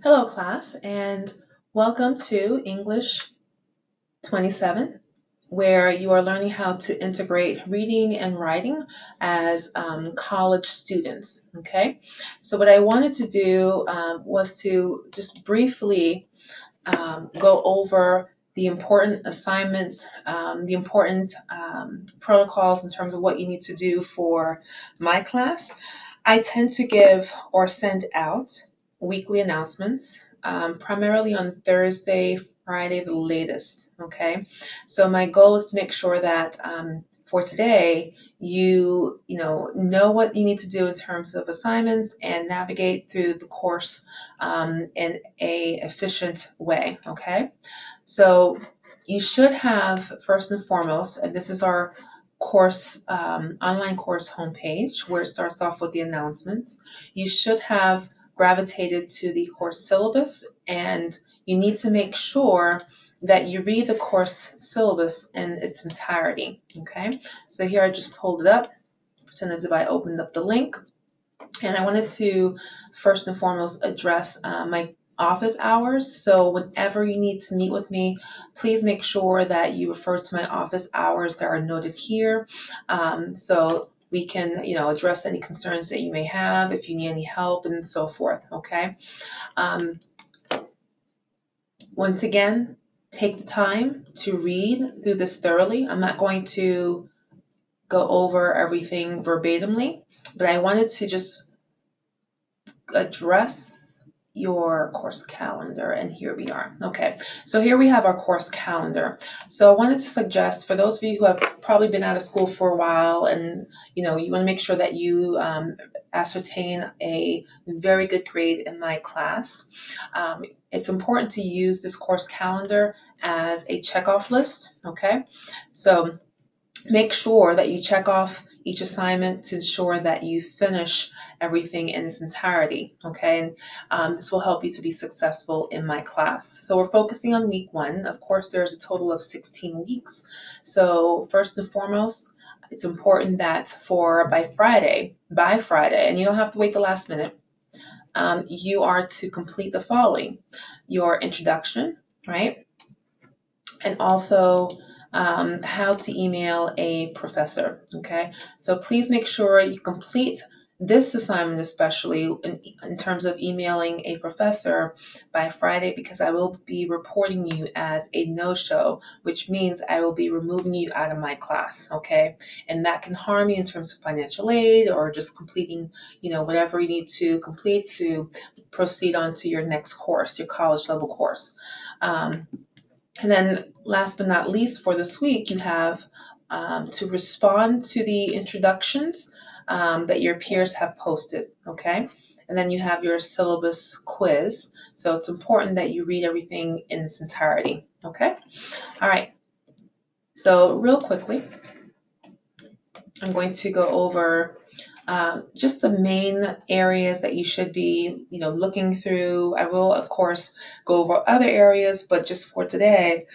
Hello, class, and welcome to English 27, where you are learning how to integrate reading and writing as college students. Okay, so what I wanted to do was to just briefly go over the important assignments, the important protocols in terms of what you need to do for my class. I tend to give or send out weekly announcements, primarily on Thursday, Friday, the latest. Okay, so my goal is to make sure that for today you know what you need to do in terms of assignments and navigate through the course in a efficient way. Okay, so you should have first and foremost, and this is our course online course homepage where it starts off with the announcements. You should have gravitated to the course syllabus, and you need to make sure that you read the course syllabus in its entirety. Okay, so here I just pulled it up, pretend as if I opened up the link, and I wanted to first and foremost address my office hours. So whenever you need to meet with me, please make sure that you refer to my office hours that are noted here, so we can address any concerns that you may have, if you need any help, and so forth. Okay, once again, take the time to read through this thoroughly. I'm not going to go over everything verbatimly, but I wanted to just address your course calendar, and here we are. Okay, so here we have our course calendar. So I wanted to suggest, for those of you who have probably been out of school for a while, and you want to make sure that you ascertain a very good grade in my class, it's important to use this course calendar as a checkoff list. Okay, so make sure that you check off each assignment to ensure that you finish everything in its entirety. Okay, and this will help you to be successful in my class. So we're focusing on week 1. Of course, there's a total of 16 weeks. So first and foremost, it's important that by Friday, and you don't have to wait the last minute, you are to complete the following: your introduction, right? And also how to email a professor. Okay, so please make sure you complete this assignment, especially in terms of emailing a professor, by Friday, because I will be reporting you as a no-show, which means I will be removing you out of my class. Okay, and that can harm you in terms of financial aid or just completing whatever you need to complete to proceed on to your next course, your college level course. And then last but not least, for this week, you have to respond to the introductions that your peers have posted, okay? And then you have your syllabus quiz. So it's important that you read everything in its entirety, okay? All right. So real quickly, I'm going to go over just the main areas that you should be, looking through. I will, of course, go over other areas, but just for today,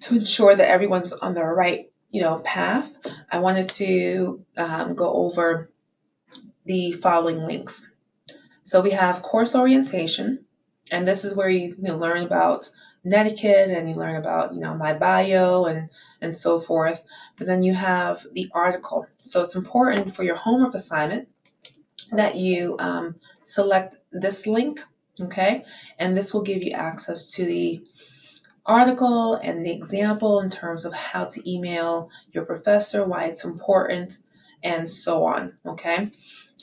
to ensure that everyone's on the right, path, I wanted to go over the following links. So we have course orientation, and this is where you learn about etiquette, and you learn about my bio and so forth. But then you have the article. So it's important for your homework assignment that you select this link, okay? And this will give you access to the article and the example in terms of how to email your professor, why it's important, and so on, okay?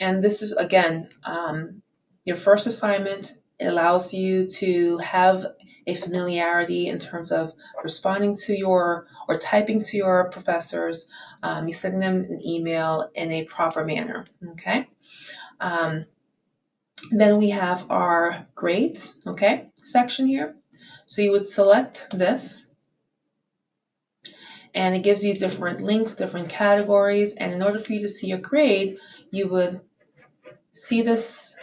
And this is, again, your first assignment. It allows you to have a familiarity in terms of responding to or typing to your professors. You send them an email in a proper manner, okay? Then we have our grades, okay, section here. So you would select this, and it gives you different links, different categories, and in order for you to see your grade, you would see this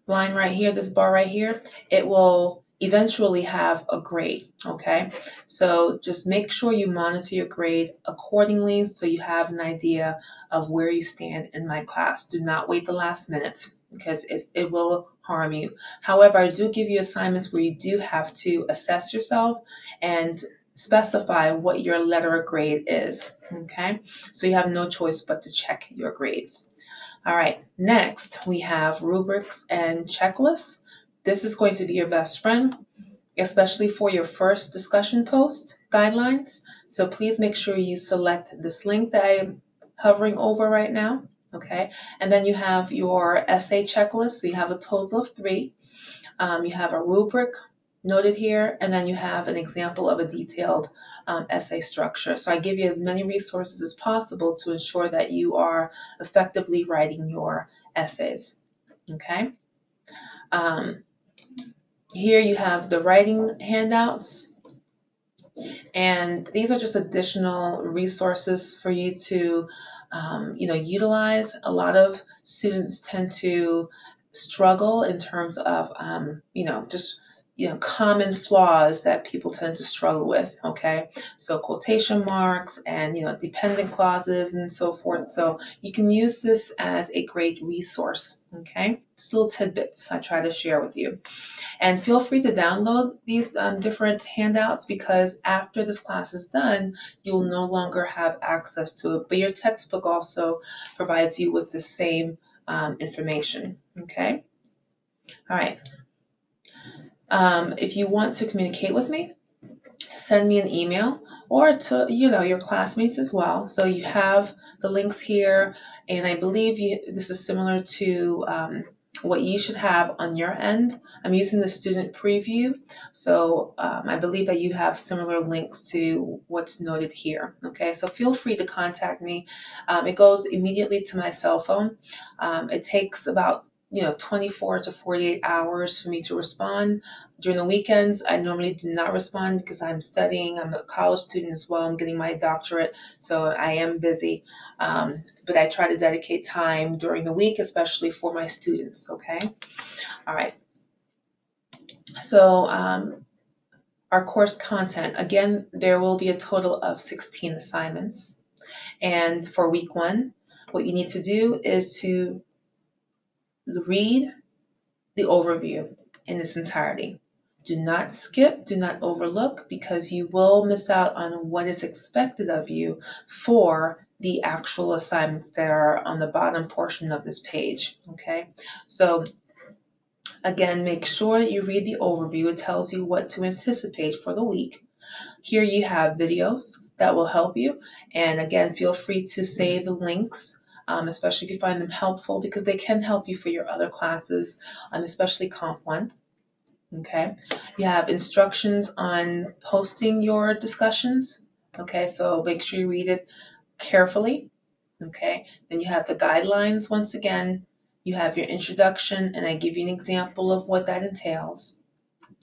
line right here, this bar right here. It will eventually have a grade, okay? So just make sure you monitor your grade accordingly so you have an idea of where you stand in my class. Do not wait the last minute because it will harm you. However, I do give you assignments where you do have to assess yourself and specify what your letter grade is, okay? So you have no choice but to check your grades. All right, next we have rubrics and checklists. This is going to be your best friend, especially for your first discussion post guidelines. So please make sure you select this link that I'm hovering over right now, okay? And then you have your essay checklist. So you have a total of 3. You have a rubric noted here, and then you have an example of a detailed essay structure. So I give you as many resources as possible to ensure that you are effectively writing your essays, okay? Here you have the writing handouts, and these are just additional resources for you to utilize. A lot of students tend to struggle in terms of common flaws that people tend to struggle with, okay? So quotation marks and dependent clauses and so forth. So you can use this as a great resource, okay? Just little tidbits I try to share with you. And feel free to download these different handouts, because after this class is done, you'll no longer have access to it. But your textbook also provides you with the same information, okay? All right. If you want to communicate with me, send me an email, or to your classmates as well. So you have the links here, and I believe this is similar to what you should have on your end. I'm using the student preview, so I believe that you have similar links to what's noted here. Okay, so feel free to contact me. It goes immediately to my cell phone. It takes about 24 to 48 hours for me to respond. During the weekends, I normally do not respond because I'm studying. I'm a college student as well. I'm getting my doctorate, so I am busy. But I try to dedicate time during the week, especially for my students, okay? All right. So our course content, again, there will be a total of 16 assignments. And for week 1, what you need to do is to read the overview in its entirety. Do not skip, do not overlook, because you will miss out on what is expected of you for the actual assignments that are on the bottom portion of this page, okay? So again, make sure that you read the overview. It tells you what to anticipate for the week. Here you have videos that will help you, and again, feel free to save the links, especially if you find them helpful, because they can help you for your other classes, especially Comp 1. Okay, you have instructions on posting your discussions. Okay, so make sure you read it carefully. Okay, then you have the guidelines. Once again, you have your introduction, and I give you an example of what that entails.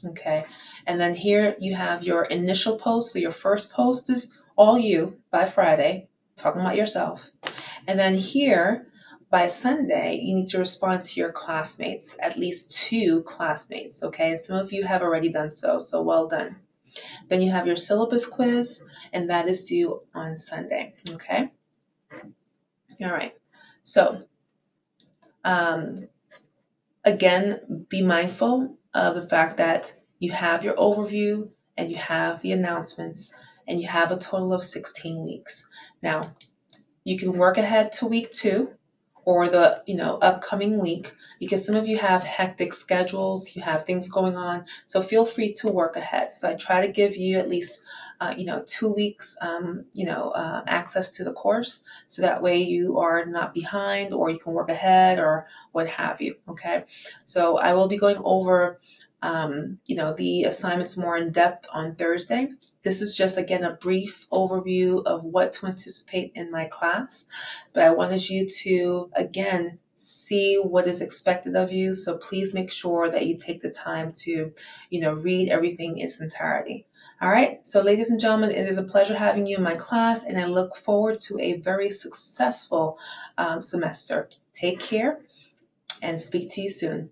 Okay, and then here you have your initial post. So your first post is all you by Friday, talking about yourself. And then here, by Sunday, you need to respond to your classmates, at least 2 classmates, okay? And some of you have already done so, so well done. Then you have your syllabus quiz, and that is due on Sunday, okay? All right, so again, be mindful of the fact that you have your overview and you have the announcements, and you have a total of 16 weeks. Now, you can work ahead to week 2 or the upcoming week, because some of you have hectic schedules, you have things going on, so feel free to work ahead. So I try to give you at least 2 weeks access to the course, so that way you are not behind, or you can work ahead, or what have you. Okay, so I will be going over the assignments more in depth on Thursday. This is just, again, a brief overview of what to anticipate in my class, but I wanted you to, again, see what is expected of you. So please make sure that you take the time to, read everything in its entirety. All right. So ladies and gentlemen, it is a pleasure having you in my class, and I look forward to a very successful semester. Take care, and speak to you soon.